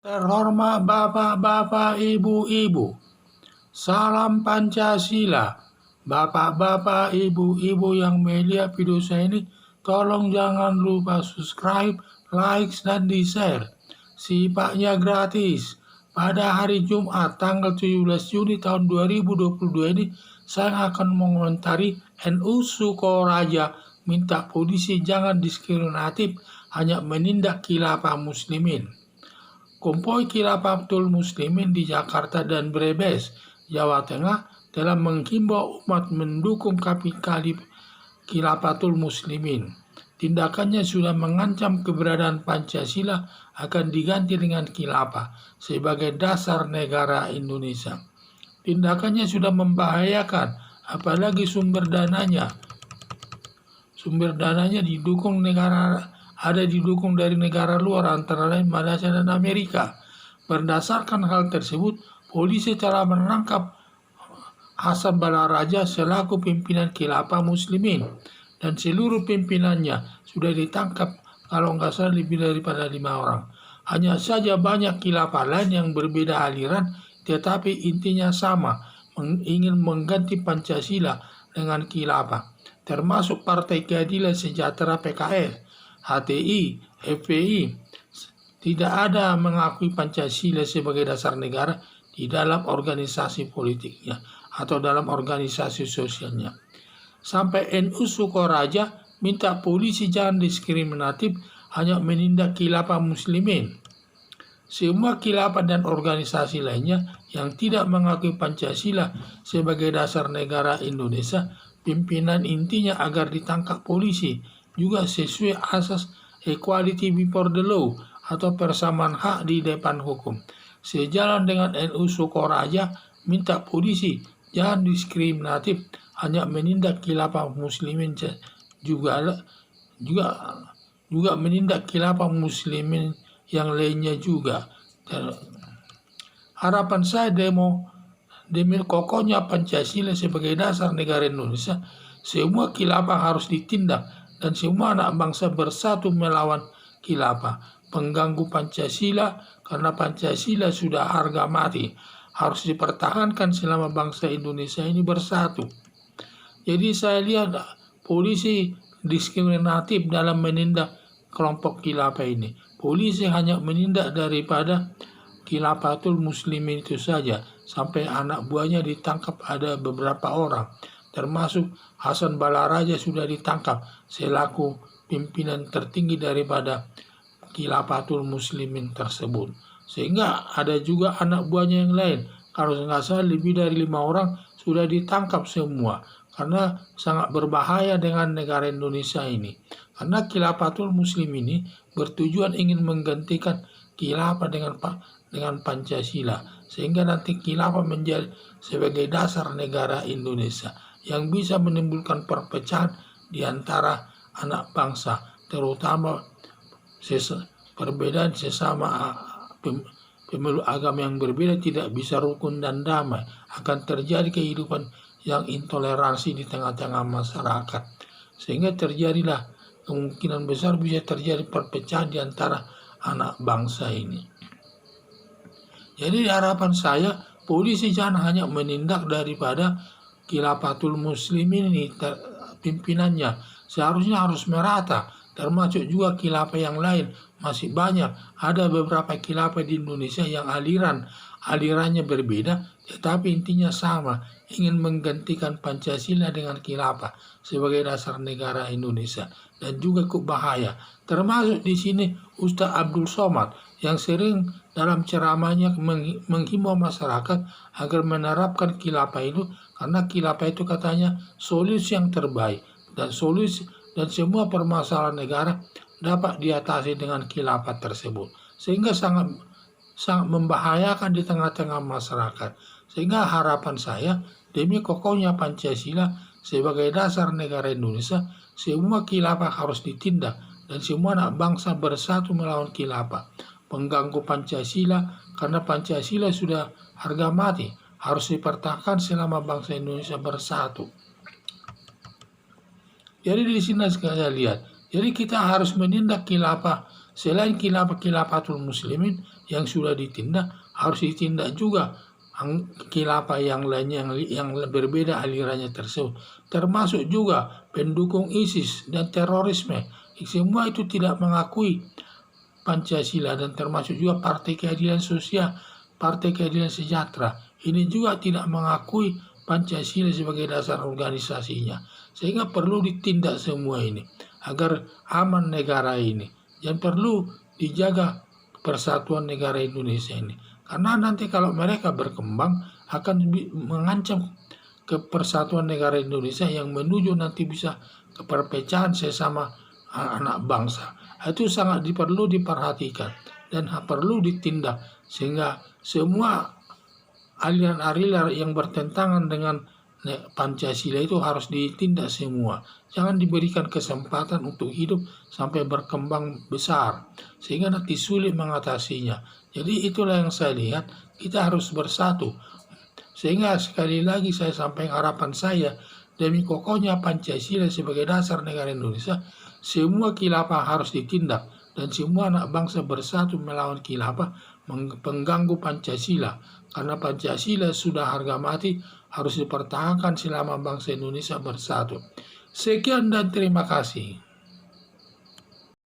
Terhormat Bapak-Bapak, Ibu-Ibu, salam Pancasila. Bapak-bapak, Ibu-Ibu yang melihat video saya ini, tolong jangan lupa subscribe, like, dan di-share. Sifatnya gratis. Pada hari Jumat tanggal 17 Juni tahun 2022 ini, saya akan mengomentari NU Sukoraja minta polisi jangan diskriminatif, hanya menindak khilafah muslimin. Konvoi Khilafatul Muslimin di Jakarta dan Brebes, Jawa Tengah telah menghimbau umat mendukung Khilafatul Muslimin. Tindakannya sudah mengancam keberadaan Pancasila akan diganti dengan khilafah sebagai dasar negara Indonesia. Tindakannya sudah membahayakan, apalagi sumber dananya didukung dari negara luar antara lain Malaysia dan Amerika. Berdasarkan hal tersebut, polisi telah menangkap Hasan Balaraja selaku pimpinan Khilafah Muslimin dan seluruh pimpinannya sudah ditangkap, kalau nggak salah lebih daripada 5 orang. Hanya saja banyak khilafah lain yang berbeda aliran, tetapi intinya sama, ingin mengganti Pancasila dengan khilafah, termasuk Partai Keadilan Sejahtera PKS, HTI, FPI. Tidak ada mengakui Pancasila sebagai dasar negara di dalam organisasi politiknya atau dalam organisasi sosialnya. Sampai NU Sukoraja minta polisi jangan diskriminatif, hanya menindak khilafah muslimin. Semua khilafah dan organisasi lainnya yang tidak mengakui Pancasila sebagai dasar negara Indonesia, pimpinan intinya agar ditangkap polisi, juga sesuai asas equality before the law atau persamaan hak di depan hukum. Sejalan dengan NU Sukoraja minta polisi jangan diskriminatif, hanya menindak khilafah muslimin, juga menindak khilafah muslimin yang lainnya juga. Harapan saya demi kokohnya Pancasila sebagai dasar negara Indonesia, semua khilafah harus ditindak dan semua anak bangsa bersatu melawan khilafah, pengganggu Pancasila, karena Pancasila sudah harga mati, harus dipertahankan selama bangsa Indonesia ini bersatu. Jadi saya lihat polisi diskriminatif dalam menindak kelompok khilafah ini. Polisi hanya menindak daripada Khilafatul Muslimin itu saja, sampai anak buahnya ditangkap ada beberapa orang, termasuk Hasan Balaraja sudah ditangkap selaku pimpinan tertinggi daripada Khilafatul Muslimin tersebut. Sehingga ada juga anak buahnya yang lain, kalau nggak salah lebih dari 5 orang sudah ditangkap semua, karena sangat berbahaya dengan negara Indonesia ini. Karena Khilafatul Muslim ini bertujuan ingin menggantikan khilafah dengan Pancasila, sehingga nanti khilafah menjadi sebagai dasar negara Indonesia yang bisa menimbulkan perpecahan di antara anak bangsa, terutama perbedaan sesama pemeluk agama yang berbeda tidak bisa rukun dan damai, akan terjadi kehidupan yang intoleransi di tengah-tengah masyarakat, sehingga terjadilah kemungkinan besar bisa terjadi perpecahan di antara anak bangsa ini. Jadi harapan saya polisi jangan hanya menindak daripada Khilafatul Muslimin ini pimpinannya, seharusnya harus merata, termasuk juga khilafah yang lain. Masih banyak, ada beberapa khilafah di Indonesia yang alirannya berbeda, tetapi intinya sama, ingin menggantikan Pancasila dengan khilafah sebagai dasar negara Indonesia, dan juga cukup bahaya. Termasuk di sini Ustaz Abdul Somad yang sering dalam ceramahnya menghimbau masyarakat agar menerapkan khilafah itu, karena khilafah itu katanya solusi yang terbaik, dan semua permasalahan negara dapat diatasi dengan khilafah tersebut, sehingga sangat membahayakan di tengah-tengah masyarakat. Sehingga harapan saya demi kokohnya Pancasila sebagai dasar negara Indonesia, semua khilafah harus ditindak dan semua anak bangsa bersatu melawan khilafah, pengganggu Pancasila, karena Pancasila sudah harga mati, harus dipertahankan selama bangsa Indonesia bersatu. Jadi di sini saya lihat, jadi kita harus menindak khilafah Selain khilafatul muslimin yang sudah ditindak, harus ditindak juga khilafah yang lainnya yang berbeda alirannya tersebut, termasuk juga pendukung ISIS dan terorisme. Semua itu tidak mengakui Pancasila, dan termasuk juga Partai Keadilan Sosial, Partai Keadilan Sejahtera. Ini juga tidak mengakui Pancasila sebagai dasar organisasinya. Sehingga perlu ditindak semua ini agar aman negara ini. Dan perlu dijaga persatuan negara Indonesia ini. Karena nanti kalau mereka berkembang akan mengancam ke persatuan negara Indonesia yang menuju nanti bisa ke perpecahan sesama anak bangsa. Itu sangat perlu diperhatikan dan perlu ditindak, sehingga semua aliran-aliran yang bertentangan dengan Pancasila itu harus ditindak semua. Jangan diberikan kesempatan untuk hidup sampai berkembang besar, sehingga nanti sulit mengatasinya. Jadi itulah yang saya lihat, kita harus bersatu. Sehingga sekali lagi saya sampaikan harapan saya, demi kokohnya Pancasila sebagai dasar negara Indonesia, semua khilafah harus ditindak dan semua anak bangsa bersatu melawan khilafah pengganggu Pancasila. Karena Pancasila sudah harga mati, harus dipertahankan selama bangsa Indonesia bersatu. Sekian dan terima kasih.